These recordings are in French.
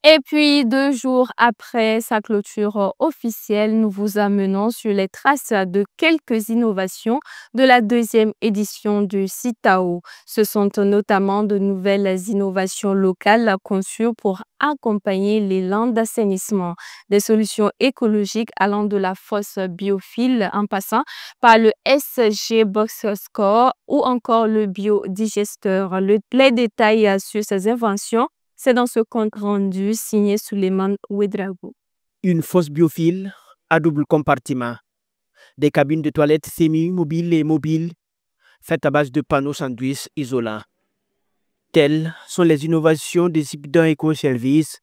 Et puis, 2 jours après sa clôture officielle, nous vous amenons sur les traces de quelques innovations de la deuxième édition du CITAO. Ce sont notamment de nouvelles innovations locales conçues pour accompagner l'élan d'assainissement, des solutions écologiques allant de la fosse biophile en passant par le SG Box Score ou encore le biodigesteur. Les détails sur ces inventions, c'est dans ce compte rendu signé Souleymane Ouedraogo. Une fosse biophile à double compartiment, des cabines de toilettes semi-mobiles et mobiles faites à base de panneaux sandwich isolants. Telles sont les innovations des Zipdon Eco-Service,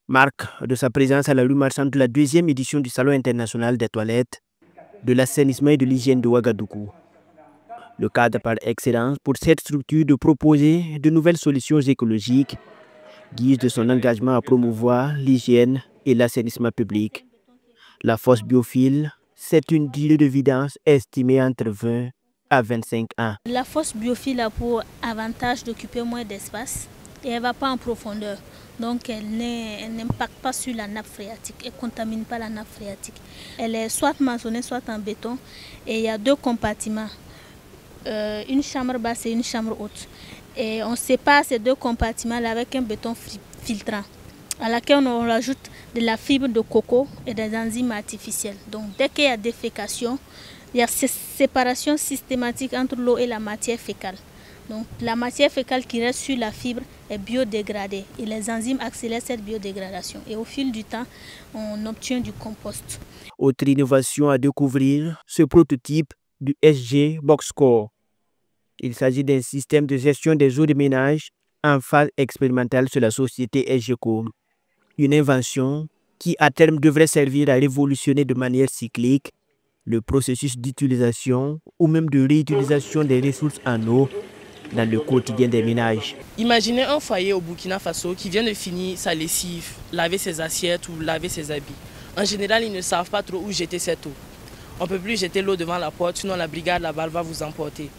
marque de sa présence à la rue marchande de la deuxième édition du Salon international des toilettes, de l'assainissement et de l'hygiène de Ouagadougou. Le cadre par excellence pour cette structure de proposer de nouvelles solutions écologiques, guise de son engagement à promouvoir l'hygiène et l'assainissement public. La fosse biophile, c'est une durée de vidange estimée entre 20 à 25 ans. La fosse biophile a pour avantage d'occuper moins d'espace et elle ne va pas en profondeur. Donc elle n'impacte pas sur la nappe phréatique, elle ne contamine pas la nappe phréatique. Elle est soit maçonnée, soit en béton et il y a 2 compartiments, une chambre basse et une chambre haute. Et on sépare ces 2 compartiments avec un béton filtrant, à laquelle on rajoute de la fibre de coco et des enzymes artificielles. Donc dès qu'il y a défécation, il y a cette séparation systématique entre l'eau et la matière fécale. Donc la matière fécale qui reste sur la fibre est biodégradée et les enzymes accélèrent cette biodégradation. Et au fil du temps, on obtient du compost. Autre innovation à découvrir, ce prototype du SG Box Score. Il s'agit d'un système de gestion des eaux de ménage en phase expérimentale sur la société SGCO. Une invention qui à terme devrait servir à révolutionner de manière cyclique le processus d'utilisation ou même de réutilisation des ressources en eau dans le quotidien des ménages. Imaginez un foyer au Burkina Faso qui vient de finir sa lessive, laver ses assiettes ou laver ses habits. En général, ils ne savent pas trop où jeter cette eau. On ne peut plus jeter l'eau devant la porte, sinon la brigade là-bas va vous emporter.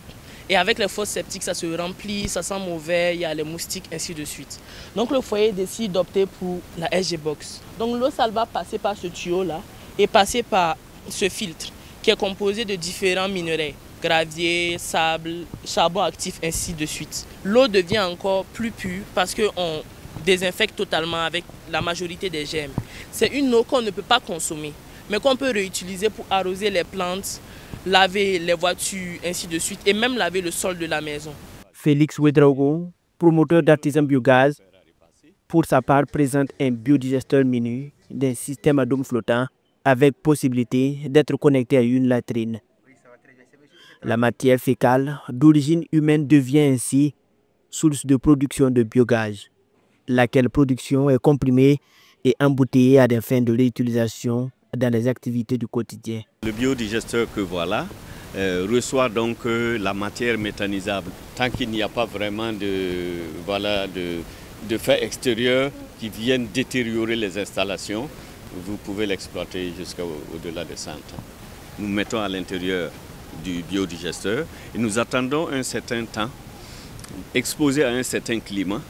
Et avec les fosses septiques, ça se remplit, ça sent mauvais, il y a les moustiques, ainsi de suite. Donc le foyer décide d'opter pour la SG Box. Donc l'eau sale va passer par ce tuyau-là et passer par ce filtre qui est composé de différents minerais, gravier, sable, charbon actif, ainsi de suite. L'eau devient encore plus pure parce qu'on désinfecte totalement avec la majorité des germes. C'est une eau qu'on ne peut pas consommer, mais qu'on peut réutiliser pour arroser les plantes, laver les voitures, ainsi de suite, et même laver le sol de la maison. Félix Ouedraogo, promoteur d'artisan biogaz, pour sa part présente un biodigesteur mini d'un système à dôme flottant avec possibilité d'être connecté à une latrine. La matière fécale d'origine humaine devient ainsi source de production de biogaz, laquelle production est comprimée et embouteillée à des fins de réutilisation dans les activités du quotidien. Le biodigesteur que voilà reçoit donc la matière méthanisable. Tant qu'il n'y a pas vraiment de faits extérieurs qui viennent détériorer les installations, vous pouvez l'exploiter jusqu'au-delà de 100 ans. Nous mettons à l'intérieur du biodigesteur et nous attendons un certain temps, exposé à un certain climat.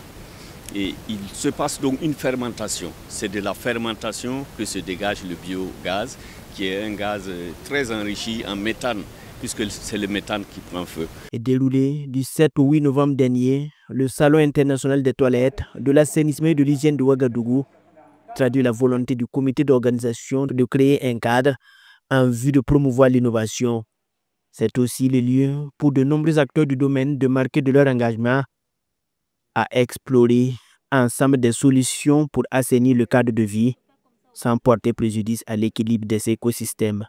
Et il se passe donc une fermentation. C'est de la fermentation que se dégage le biogaz, qui est un gaz très enrichi en méthane, puisque c'est le méthane qui prend feu. Et déroulé du 7 au 8 novembre dernier, le Salon international des toilettes, de l'assainissement et de l'hygiène de Ouagadougou traduit la volonté du comité d'organisation de créer un cadre en vue de promouvoir l'innovation. C'est aussi le lieu pour de nombreux acteurs du domaine de marquer de leur engagement à explorer ensemble des solutions pour assainir le cadre de vie sans porter préjudice à l'équilibre des écosystèmes.